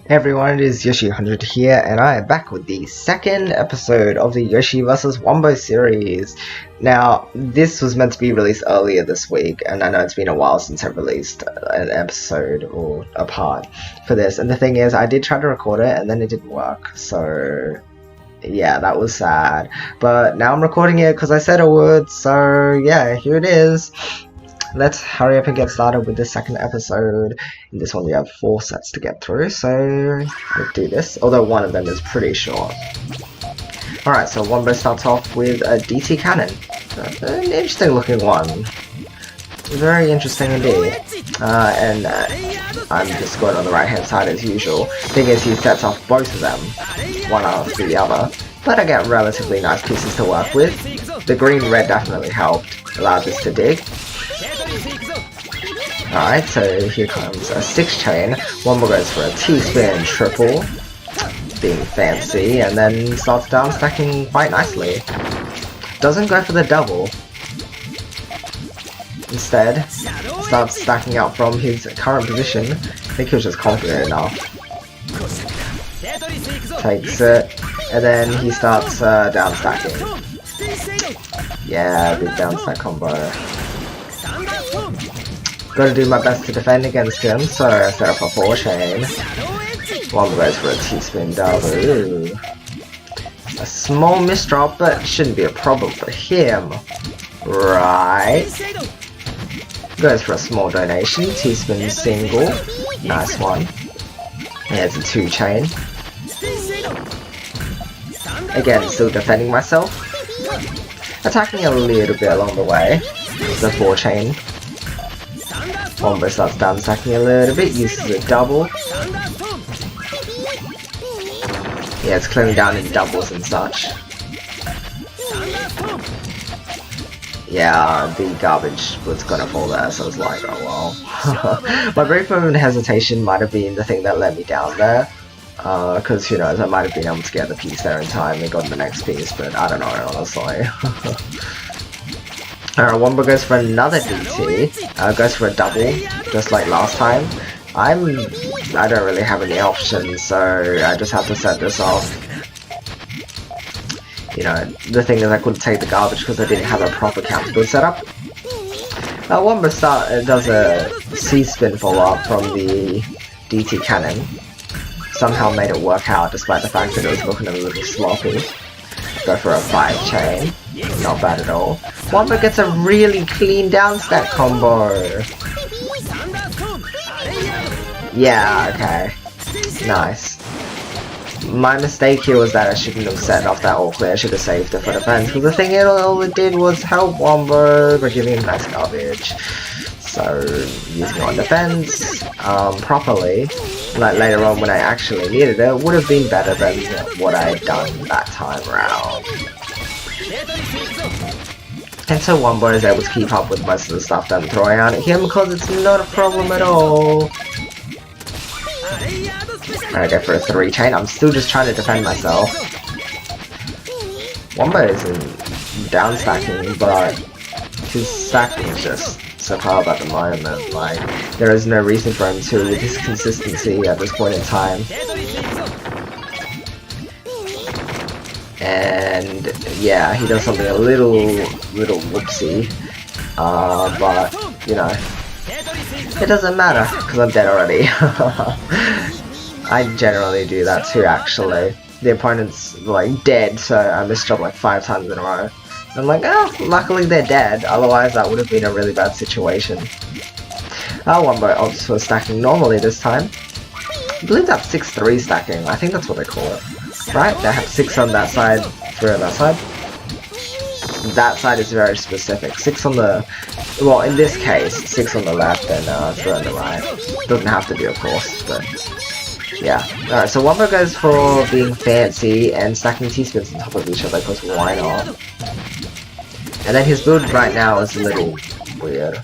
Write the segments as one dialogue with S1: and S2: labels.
S1: Hey everyone, it is Yoshi 100 here, and I am back with the second episode of the Yoshi vs. Wumbo series. Now, this was meant to be released earlier this week, and I know it's been a while since I've released an episode or a part for this, and the thing is, I did try to record it, and then it didn't work, so yeah, that was sad. But now I'm recording it because I said I would, so yeah, here it is. Let's hurry up and get started with the second episode. In this one we have 4 sets to get through, so let's do this, although one of them is pretty short. Alright, so Wumbo starts off with a DT cannon. An interesting looking one. Very interesting indeed. And I'm just going on the right hand side as usual. Thing is, he sets off both of them, one after the other. But I get relatively nice pieces to work with. The green-red definitely helped, allowed this to dig. Alright, so here comes a 6-chain. Wumbo goes for a T-spin triple, being fancy, and then starts down stacking quite nicely. Doesn't go for the double. Instead, starts stacking out from his current position. I think he was just confident enough. Takes it, and then he starts down stacking. Yeah, big down stack combo. Gotta do my best to defend against him, so I set up a 4-chain. Wumbo goes for a T-spin double. Ooh. A small misdrop, but shouldn't be a problem for him. Right. Goes for a small donation, T-spin single. Nice one. Here's a 2-chain. Again, still defending myself. Attacking a little bit along the way. The 4-chain. Wumbo starts down stacking a little bit, uses a double. Yeah, it's clearing down in doubles and such. Yeah, the garbage was gonna fall there, so I was like, oh well. My brief moment of hesitation might have been the thing that let me down there. Because who knows, I might have been able to get the piece there in time and got the next piece, but I don't know, honestly. Wumbo goes for another DT, goes for a double, just like last time. I don't really have any options, so I just have to set this off. You know, the thing is I couldn't take the garbage because I didn't have a proper counter build setup. Wumbo does a C-spin follow-up from the DT cannon. Somehow made it work out despite the fact that it was looking a little sloppy. Go for a 5-chain. Not bad at all. Wumbo gets a really clean down stack combo. Yeah, okay. Nice. My mistake here was that I shouldn't have set off that all clear. I should have saved it for defense. Because the thing all it did was help Wumbo by giving him nice garbage. So, using it on defense properly, like later on when I actually needed it, would have been better than what I had done that time around. And so Wumbo is able to keep up with most of the stuff that I'm throwing out at him because it's not a problem at all. I go for a 3-chain. I'm still just trying to defend myself. Wumbo isn't down stacking, but his stacking is just superb at the moment. Like, there is no reason for him to with his consistency at this point in time. And yeah, he does something a little whoopsie, but you know, it doesn't matter because I'm dead already. I generally do that too, actually. The opponent's like dead, so I misdrop like 5 times in a row. I'm like, oh, luckily they're dead, otherwise that would have been a really bad situation. Wumbo opts for stacking normally this time. I believe that's 6-3 stacking, I think that's what they call it. Right, they have 6 on that side, 3 on that side. That side is very specific. 6 on the, well, in this case, 6 on the left and 3 on the right. Doesn't have to be, of course, but yeah. Alright, so Wumbo goes for being fancy and stacking T-spins on top of each other, because why not? And then his build right now is a little weird.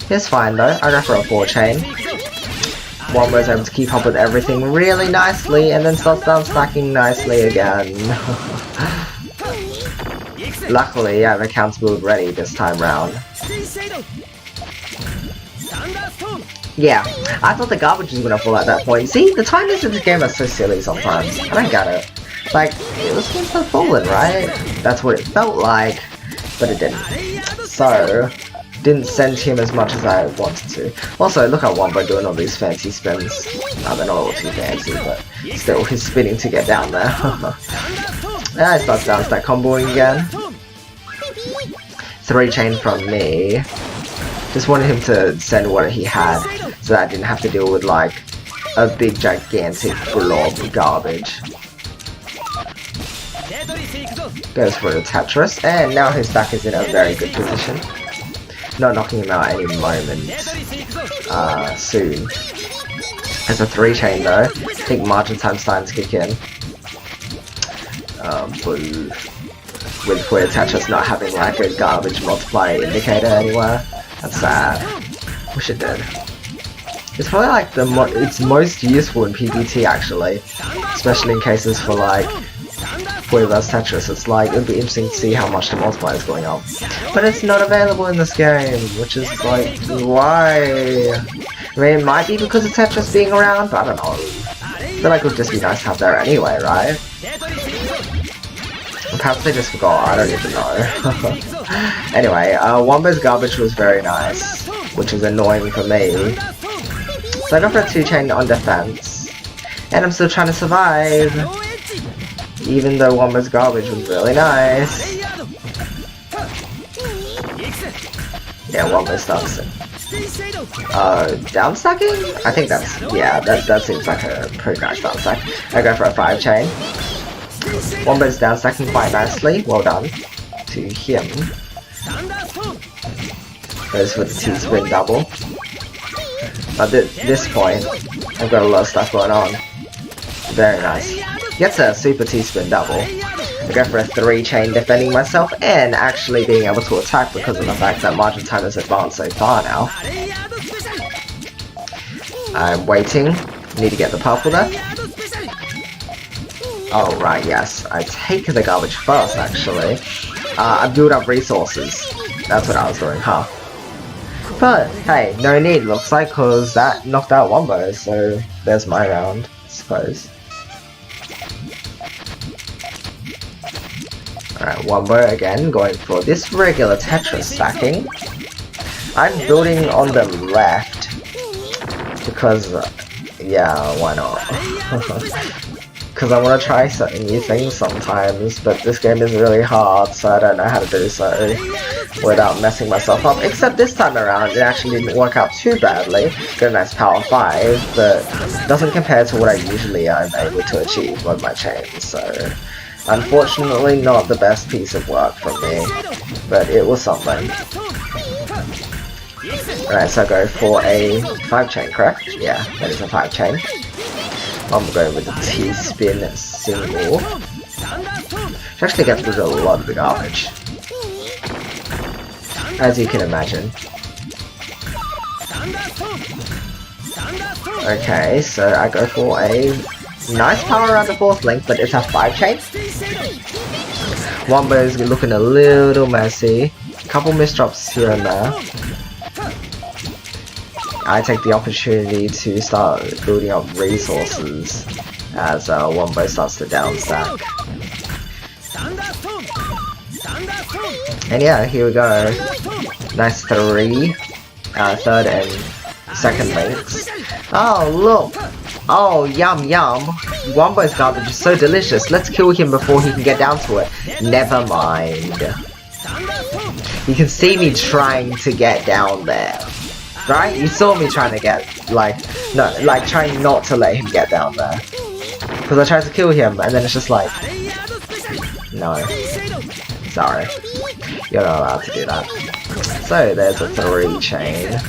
S1: It's fine though. I go for a 4-chain. Wumbo's able to keep up with everything really nicely, and then starts down stacking nicely again. Luckily, I have a counter build ready this time round. Yeah, I thought the garbage was gonna fall at that point. See, the timings in this game are so silly sometimes. I don't get it. Like, it was supposed to fall in, right? That's what it felt like, but it didn't. So, didn't send him as much as I wanted to. Also, look at Wumbo doing all these fancy spins. No, they're not all too fancy, but still, he's spinning to get down there. Yeah, I start down stack comboing again. 3 chain from me. Just wanted him to send what he had, so that I didn't have to deal with like a big gigantic blob of garbage. Goes for the Tetris, and now his back is in a very good position. Not knocking him out any moment soon. There's a 3 chain though. I think margin time's starting to kick in. With Puyo Tetris not having like a garbage multiplier indicator anywhere. That's sad. Wish it did. It's probably like it's most useful in PvT actually, especially in cases for like Puyo vs Tetris. It's like it'd be interesting to see how much the multiplier is going up, but it's not available in this game, which is like why? I mean, it might be because of Tetris being around, but I don't know. I feel like it would just be nice to have there anyway, right? Perhaps they just forgot, I don't even know. Anyway, Wumbo's garbage was very nice, which was annoying for me. So I go for a 2 chain on defense, and I'm still trying to survive, even though Wumbo's garbage was really nice. Yeah, Wumbo stuffs it. Down stacking? I think that's, yeah, that seems like a pretty nice down stack. I go for a 5 chain. Wumbo's down stacking quite nicely, well done to him. Goes for the T-spin double. At this point, I've got a lot of stuff going on. Very nice. Gets a super T-spin double. I go for a 3 chain defending myself and actually being able to attack because of the fact that margin time has advanced so far now. I'm waiting. Need to get the purple there. Oh right, yes. I take the garbage first actually. I build up resources. That's what I was doing, huh? But hey, no need looks like, cause that knocked out Wumbo, so there's my round, I suppose. Alright, Wumbo again, going for this regular Tetris stacking. I'm building on the left, because, yeah, why not? Because I want to try certain new things sometimes, but this game is really hard, so I don't know how to do so without messing myself up. Except this time around, it actually didn't work out too badly. Got a nice power 5, but doesn't compare to what I usually am able to achieve with my chains, so unfortunately not the best piece of work for me, but it was something. Alright, so I go for a 5 chain, correct? Yeah, that is a 5 chain. I'm going with the T-spin single. Which actually gets rid of a lot of the garbage, as you can imagine. Okay, so I go for a nice power around the 4th link, but it's a 5 chain. Wumbo's looking a little messy. Couple misdrops here and there. I take the opportunity to start building up resources as Wumbo starts to downstack. And yeah, here we go. Nice 3, 3rd and 2nd links. Oh look! Oh yum yum! Wumbo's garbage is so delicious. Let's kill him before he can get down to it. Never mind. You can see me trying to get down there. Right? You saw me trying to get, trying not to let him get down there. Because I tried to kill him, and then it's just like, no. Sorry. You're not allowed to do that. So there's a 3 chain.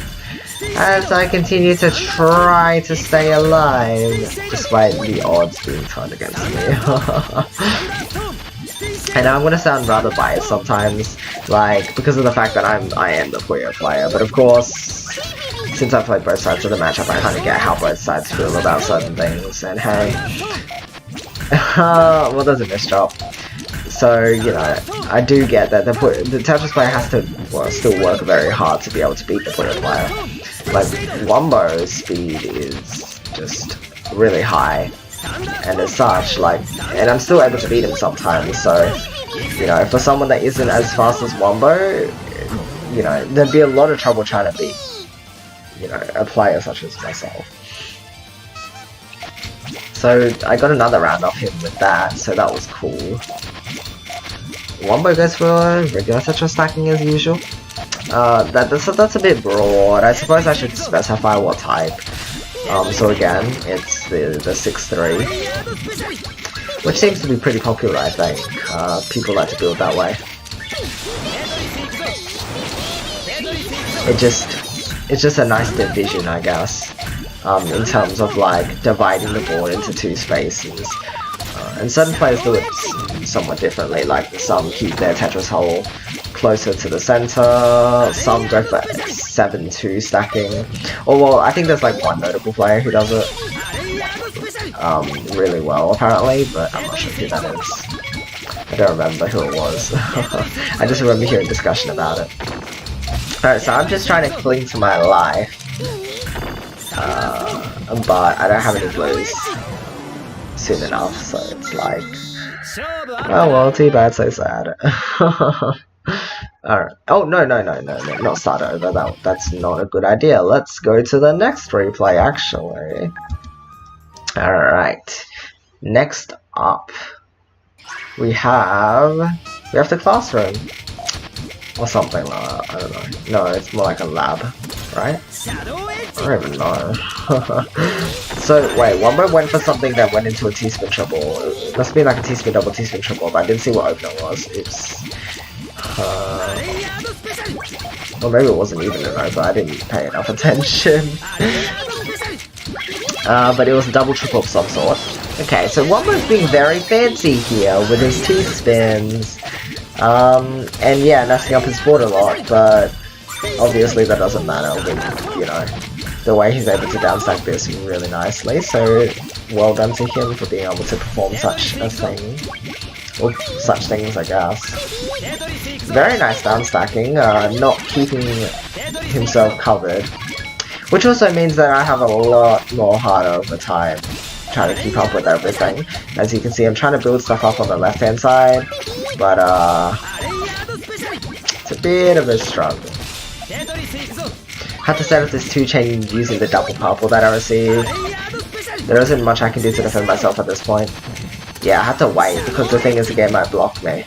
S1: As I continue to try to stay alive, despite the odds being turned against me. And I'm gonna sound rather biased sometimes, like, because of the fact that I am the Puyo player, but of course, since I've played both sides of the matchup, I kinda get how both sides feel about certain things, and hey, well, there's a misdrop. So, you know, I do get that the Tetris player has to, well, still work very hard to be able to beat the Puyo player. Like, Wumbo's speed is just really high, and as such, like, and I'm still able to beat him sometimes, so, you know, for someone that isn't as fast as Wumbo, you know, there'd be a lot of trouble trying to beat, you know, a player such as myself. So, I got another round off him with that, so that was cool. Wumbo goes for regular Tetris stacking as usual. That's a bit broad. I suppose I should specify what type. So again, it's the 6-3, which seems to be pretty popular, I think. People like to build that way. It's just a nice division, I guess, in terms of like dividing the board into two spaces. And certain players do it somewhat differently, like some keep their Tetris hole closer to the center, some go for 7-2 stacking. Or well, I think there's like one notable player who does it really well apparently, but I'm not sure who that is. I don't remember who it was. I just remember hearing discussion about it. Alright, so I'm just trying to cling to my life, but I don't have any blues soon enough, so it's like, oh well, too bad, so sad. Alright. Oh, no, not start over. That's not a good idea. Let's go to the next replay, actually. Alright. Next up, we have the classroom. Or something like that, I don't know. No, it's more like a lab, right? I don't even know. So, wait, Wumbo went for something that went into a T-spin triple. It must be like a T-spin double, T-spin triple, but I didn't see what opener was. Oops. Or maybe it wasn't even an opener, I didn't pay enough attention. But it was a double triple of some sort. Okay, so Wumbo's being very fancy here with his T-spins. And yeah, messing up his board a lot, but obviously that doesn't matter with, you know, the way he's able to downstack this really nicely, so well done to him for being able to perform such a thing. Or such things, I guess. Very nice downstacking, not keeping himself covered. Which also means that I have a lot more harder over time trying to keep up with everything. As you can see, I'm trying to build stuff up on the left hand side, but it's a bit of a struggle. Had to set up this 2-chain using the double purple that I received. There isn't much I can do to defend myself at this point. Yeah, I had to wait because the thing is the game might block me.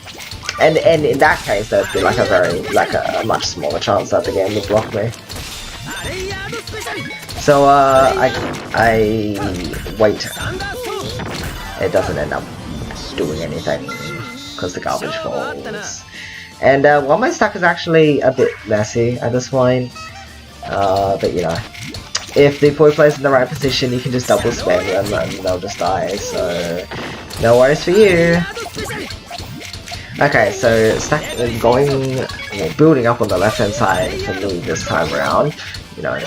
S1: And in that case, there'd be like a much smaller chance that the game would block me. So I wait. It doesn't end up doing anything because the garbage falls. And while my stack is actually a bit messy at this point, but you know, if the Puyo plays in the right position, you can just double spam them and they'll just die. So no worries for you. Okay, so building up on the left hand side for me this time around. You know,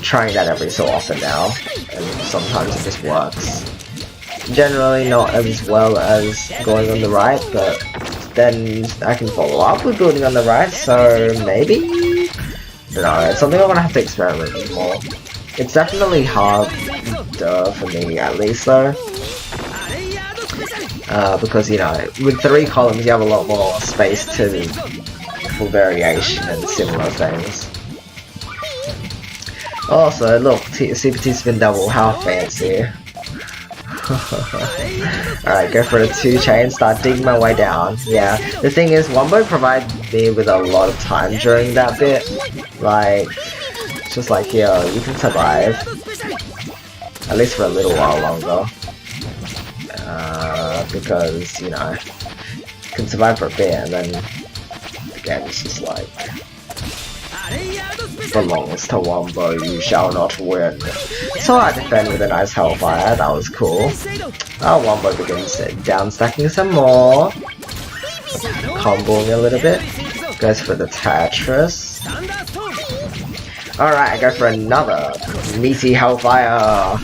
S1: trying that every so often now, and sometimes it just works. Generally not as well as going on the right, but then I can follow up with building on the right, so maybe? No, it's something I'm gonna have to experiment with more. It's definitely hard for me, at least though. Because, you know, with 3 columns you have a lot more space for variation and similar things. Also, look, Super T-spin double, how fancy. Alright, go for a 2-chain, start digging my way down. Yeah, the thing is, Wumbo provided me with a lot of time during that bit. Like, it's just like, yo, you can survive. At least for a little while longer. Because, you know, you can survive for a bit and then the game is just like, belongs to Wumbo, you shall not win. So I defend with a nice Hellfire, that was cool. Wumbo begins down stacking some more. Comboing a little bit. Goes for the Tetris. Alright, I go for another meaty Hellfire.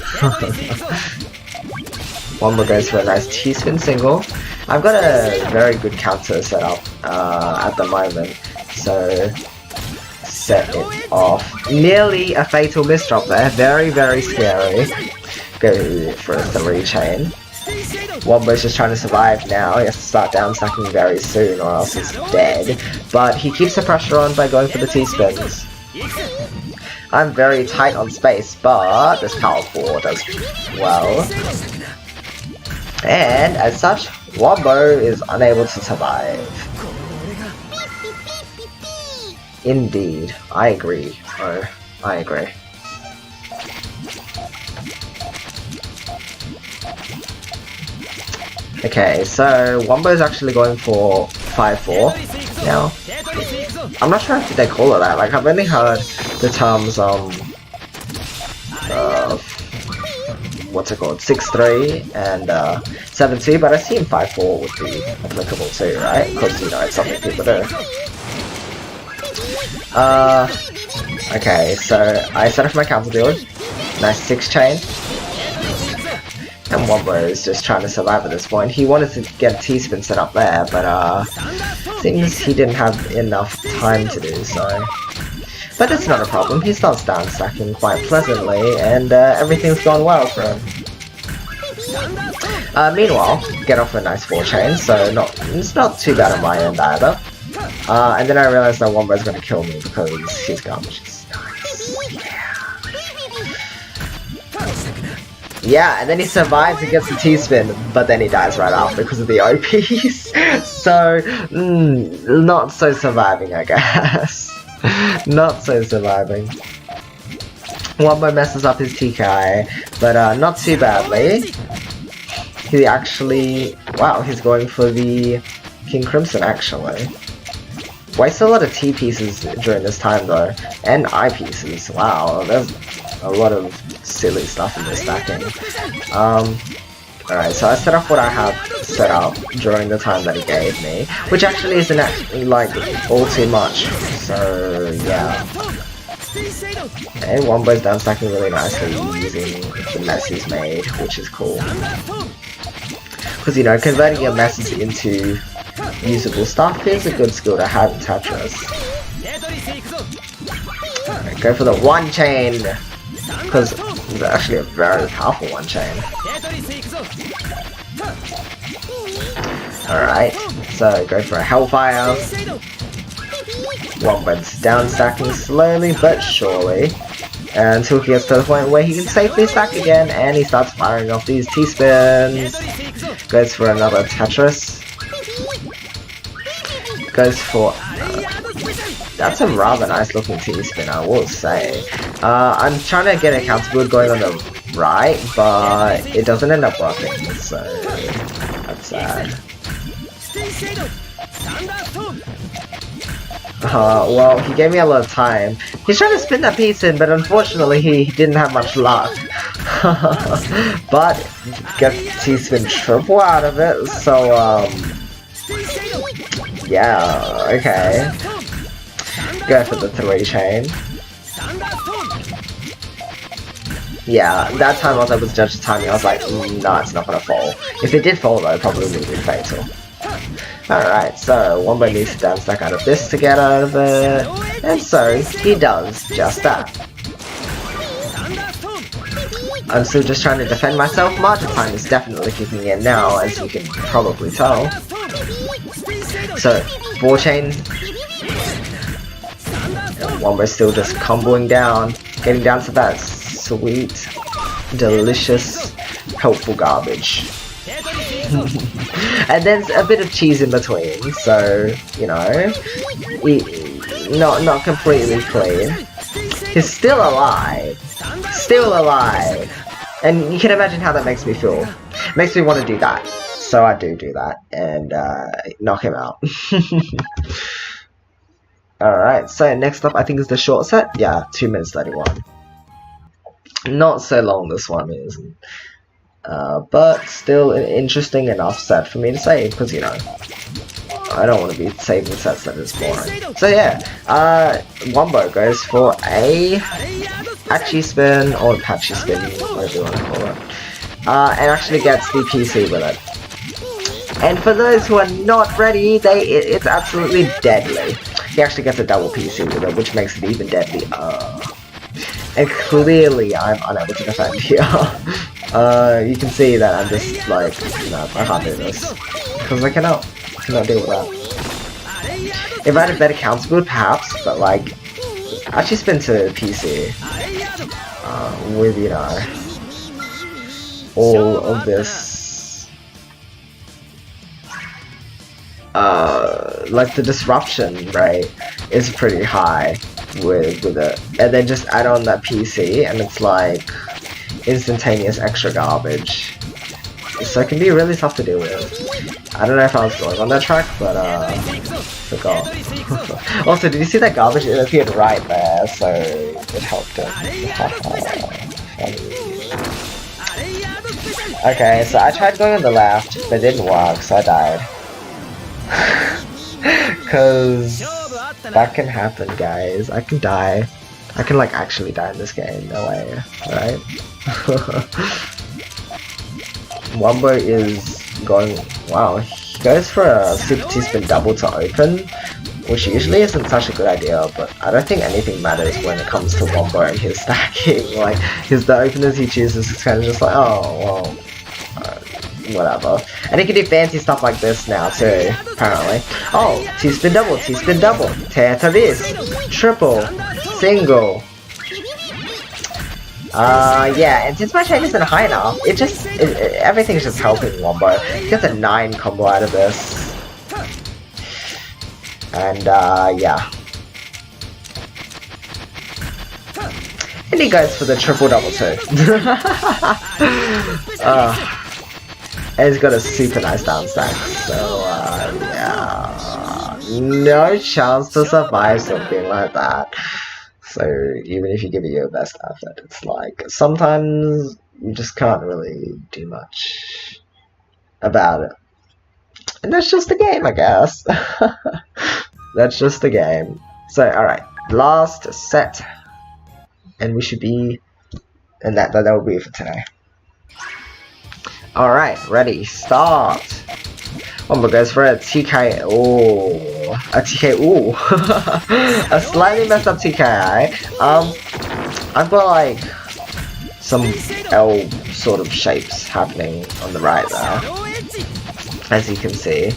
S1: Wumbo goes for a nice T-spin single. I've got a very good counter set up at the moment, so set it off. Nearly a fatal misdrop there. Very, very scary. Go for a 3 chain. Wumbo's just trying to survive now. He has to start down stacking very soon or else he's dead. But he keeps the pressure on by going for the T-spins. I'm very tight on space, but this power 4 does well. And as such, Wumbo is unable to survive. Indeed, I agree. Oh, I agree. Okay, so Wumbo's actually going for 5-4 now. I'm not sure if they call it that. Like, I've only heard the terms what's it called, 6-3 and 7-2, but I assume 5-4 would be applicable too, right? Because, you know, it's something people do. Okay, so I set up my counter build. Nice 6 chain. And Wumbo is just trying to survive at this point. He wanted to get a T-spin set up there, but seems he didn't have enough time to do so. But it's not a problem. He starts down stacking quite pleasantly, and everything's gone well for him. Meanwhile, get off a nice 4 chain, so it's not too bad on my end either. And then I realized that Wumbo's going to kill me because his garbage is nice. Yeah, and then he survives and gets the T-spin, but then he dies right after because of the OPs. So, not so surviving, I guess. Not so surviving. Wumbo messes up his TKI, but not too badly. He actually... Wow, he's going for the King Crimson, actually. Wastes a lot of T pieces during this time, though. And I pieces. Wow, there's a lot of silly stuff in this stacking. Alright, so I set up what I have set up during the time that he gave me, which actually isn't like all too much, so yeah. And Wumbo's down stacking really nicely using the mess he's made, which is cool. Because, you know, converting your messes into usable stuff is a good skill to have in Tetris. Alright, go for the 1 chain! Because it's actually a very powerful 1 chain. Alright, so go for a Hellfire. Wumbo's down stacking slowly but surely until he gets to the point where he can safely stack again, and he starts firing off these T-spins. Goes for another Tetris. Goes for... that's a rather nice looking T-spin, I will say. I'm trying to get a counter build going on the right, but it doesn't end up working, so that's sad. Well, he gave me a lot of time. He's trying to spin that piece in, but unfortunately he didn't have much luck. But gets T-spin triple out of it, so yeah, okay. Go for the 3 chain. Yeah, that time I was able to judge the timing. I was like, no, it's not gonna fall. If it did fall though, it probably would be fatal. Alright, so Wumbo needs to down stack out of this to get out of it, and so he does just that. I'm still just trying to defend myself. Margin time is definitely kicking in now, as you can probably tell. So, 4 chain. Wumbo's still just comboing down, getting down to that sweet, delicious, helpful garbage. And there's a bit of cheese in between, so, you know, not completely clean. He's still alive. Still alive. And you can imagine how that makes me feel. It makes me want to do that. So I do that, and knock him out. Alright, so next up I think is the short set. Yeah, 2 minutes 31. Not so long this one is. But still an interesting enough set for me to save, because, you know, I don't want to be saving sets that is boring. So yeah, Wumbo goes for a patchy spin, or patchy spin, whatever you want to call it, and actually gets the PC with it. And for those who are not ready, it's absolutely deadly. he actually gets a double PC with it, which makes it even deadlier. And clearly I'm unable to defend here. You can see that I'm just like, no, I can't do this. Because I cannot deal with that. If I had a better counter build, perhaps, but like, actually spin to PC. With, you know, all of this, like the disruption rate is pretty high with it, and then just add on that PC and it's like instantaneous extra garbage, so it can be really tough to deal with. I don't know if I was going on that track, but forgot. Also, did you see that garbage? It appeared right there, so it helped him. Okay, so I tried going on the left, but it didn't work, so I died. Cause that can happen, guys. I can die. I can like actually die in this game. No way, right? Wumbo is going. Wow, he goes for a super T-spin double to open, which usually isn't such a good idea. But I don't think anything matters when it comes to Wumbo and his stacking. Like the openers he chooses is kind of just like, oh well. Whatever. And he can do fancy stuff like this now too, apparently. Oh, T-spin double, Tetris, triple, single. Yeah, and since my chain isn't high enough, everything's just helping Wumbo. He gets a 9 combo out of this. And, yeah. And he goes for the triple double too. And he's got a super nice down stack, so yeah, no chance to survive something like that. So even if you give it your best effort, it's like sometimes you just can't really do much about it. And that's just the game, I guess. That's just the game. So alright, last set, and we should be, and that will be it for today. Alright, ready, start! Wumbo goes for a TK, a slightly messed up TKI. I've got like some L sort of shapes happening on the right there, as you can see.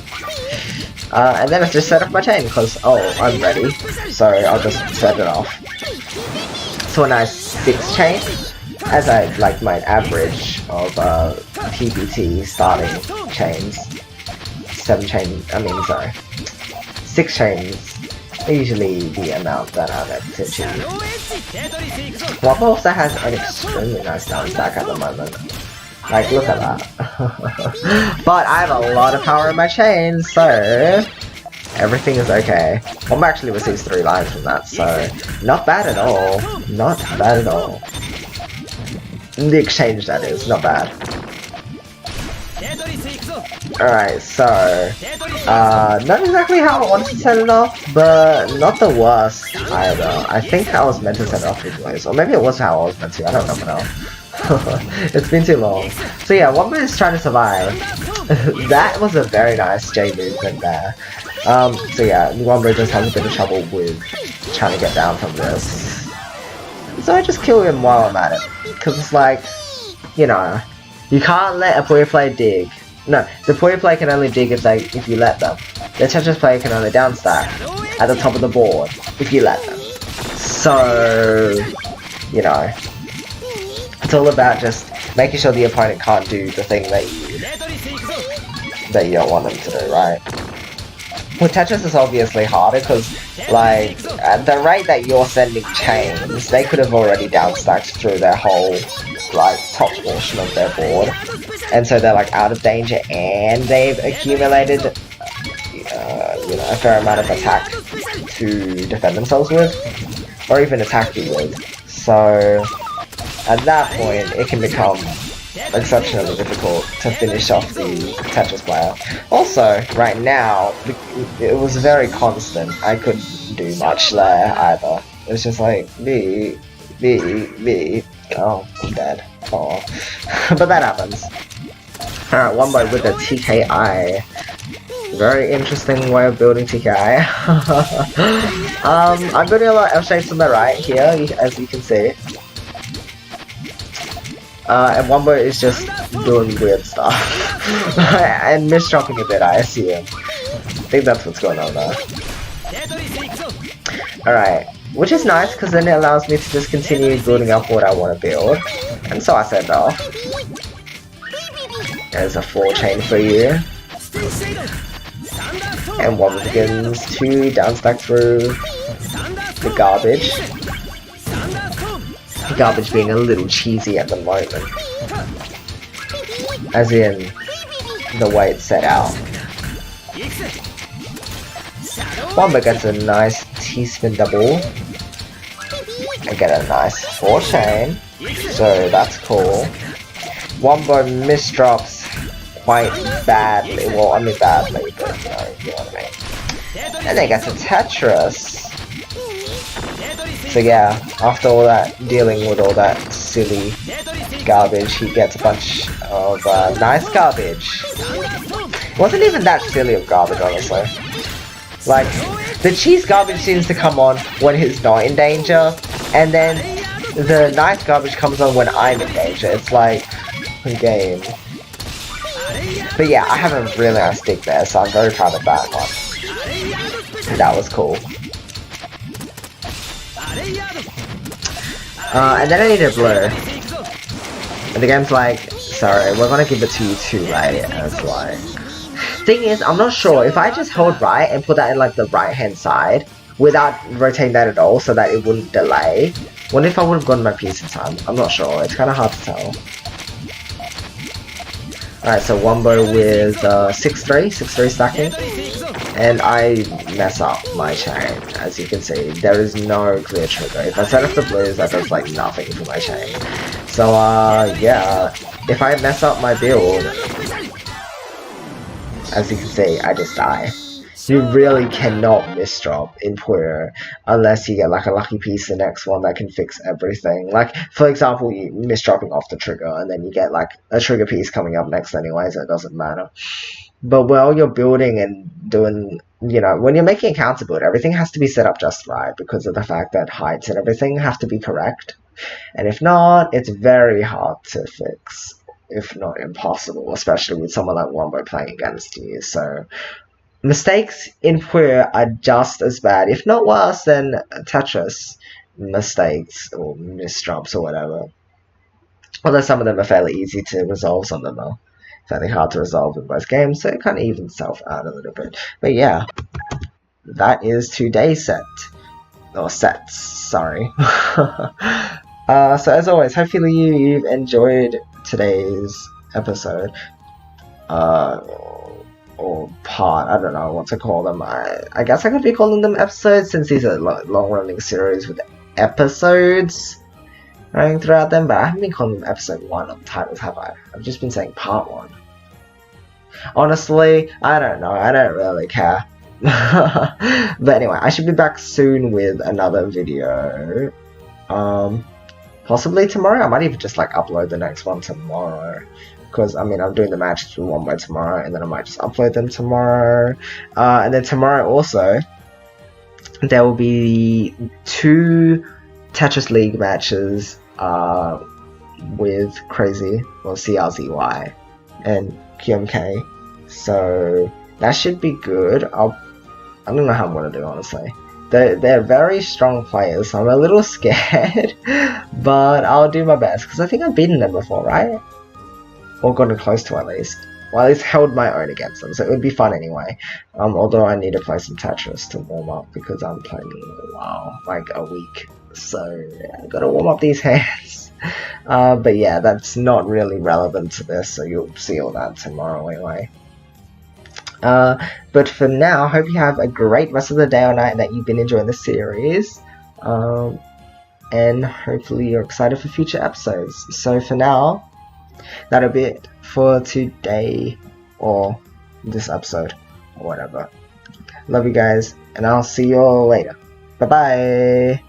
S1: And then I just set up my chain because, oh, I'm ready, so I'll just set it off. So a nice 6 chain, as I like my average of PBT starting chains. 6 chains are usually the amount that I'm able to achieve. Wumbo also has an extremely nice down stack at the moment. Like, look at that. But I have a lot of power in my chain, so everything is okay. Wumbo actually receives 3 lines from that, so not bad at all. Not bad at all. In the exchange, that is, not bad. Alright, so not exactly how I wanted to set it off, but not the worst either. I think I was meant to set it off anyways, or maybe it was how I was meant to, I don't remember now. It's been too long. So yeah, Wumbo is trying to survive. That was a very nice J movement there. So yeah, Wumbo just has a bit of trouble with trying to get down from this. So I just kill him while I'm at it, because it's like, you know, you can't let a Puyo player dig. No, the Puyo player can only dig if you let them. The Tetris player can only downstack at the top of the board if you let them. So, you know, it's all about just making sure the opponent can't do the thing that you don't want them to do, right? With Tetris it's obviously harder because, like, at the rate that you're sending chains, they could have already downstacked through their whole, like, top portion of their board. And so they're, like, out of danger and they've accumulated, you know, a fair amount of attack to defend themselves with, or even attack you with. So, at that point, it can become exceptionally difficult to finish off the Tetris player. Also, right now, it was very constant. I couldn't do much there either. It was just like, B, oh, I'm dead. Oh. But that happens. Alright, Wumbo with a TKI. Very interesting way of building TKI. I'm building a lot of F-shapes on the right here, as you can see. And Wumbo is just doing weird stuff. And misdropping a bit, I assume. I think that's what's going on there. Alright, which is nice because then it allows me to just continue building up what I want to build. And so I send off. There's a 4 chain for you. And Wumbo begins to downstack through the garbage. The garbage being a little cheesy at the moment. As in, the way it's set out. Wumbo gets a nice T-spin double. And get a nice 4 chain. So that's cool. Wumbo misdrops quite badly. Well, I mean badly, but you know what I mean. And then gets a Tetris. So yeah, after all that, dealing with all that silly garbage, he gets a bunch of nice garbage. It wasn't even that silly of garbage, honestly. Like, the cheese garbage seems to come on when he's not in danger, and then the nice garbage comes on when I'm in danger. It's like, game. But yeah, I have a really nice stick there, so I'm very proud of that one. That was cool. And then I need a blur. And the game's like, sorry, we're gonna give it to you too late. And it's like... Thing is, I'm not sure, if I just hold right and put that in like the right hand side, without rotating that at all so that it wouldn't delay, what if I would have gotten my piece in time? I'm not sure, it's kinda hard to tell. Alright, so Wumbo with 6-3 stacking. And I mess up my chain, as you can see. There is no clear trigger. If I set up the blues, that does like nothing for my chain. So yeah, if I mess up my build, as you can see, I just die. You really cannot misdrop in Puyo unless you get like a lucky piece the next one that can fix everything. Like, for example, you misdropping off the trigger and then you get like a trigger piece coming up next anyway, so it doesn't matter. But while you're building and doing, you know, when you're making a counter build, everything has to be set up just right because of the fact that heights and everything have to be correct. And if not, it's very hard to fix, if not impossible, especially with someone like Wumbo playing against you. So mistakes in Puyo are just as bad, if not worse, than Tetris mistakes or misdrops or whatever. Although some of them are fairly easy to resolve, some of them are fairly hard to resolve in both games, so it kind of evens itself out a little bit. But yeah, that is today's set. Or sets, sorry. So as always, hopefully you've enjoyed today's episode. Or part, I don't know what to call them. I guess I could be calling them episodes since these are long-running series with episodes running throughout them, but I haven't been calling them episode 1 on the titles, have I? I've just been saying part 1. Honestly, I don't know, I don't really care. But anyway, I should be back soon with another video. Possibly tomorrow. I might even just like upload the next one tomorrow. Because, I mean, I'm doing the matches with Wumbo tomorrow, and then I might just upload them tomorrow. And then tomorrow also, there will be 2 Tetris League matches with Crazy, or CRZY, and QMK. So, that should be good. I don't know how I'm going to do, honestly. They're very strong players, so I'm a little scared. But I'll do my best, because I think I've beaten them before, right? Or gotten close to at least. Well, at least held my own against them, so it would be fun anyway. Although I need to play some Tetris to warm up because I'm playing like a week. So I gotta warm up these hands. But yeah, that's not really relevant to this, so you'll see all that tomorrow anyway. But for now, I hope you have a great rest of the day or night and that you've been enjoying the series. And hopefully you're excited for future episodes. So for now, that'll be it for today, or this episode, or whatever. Love you guys, and I'll see you all later. Bye bye!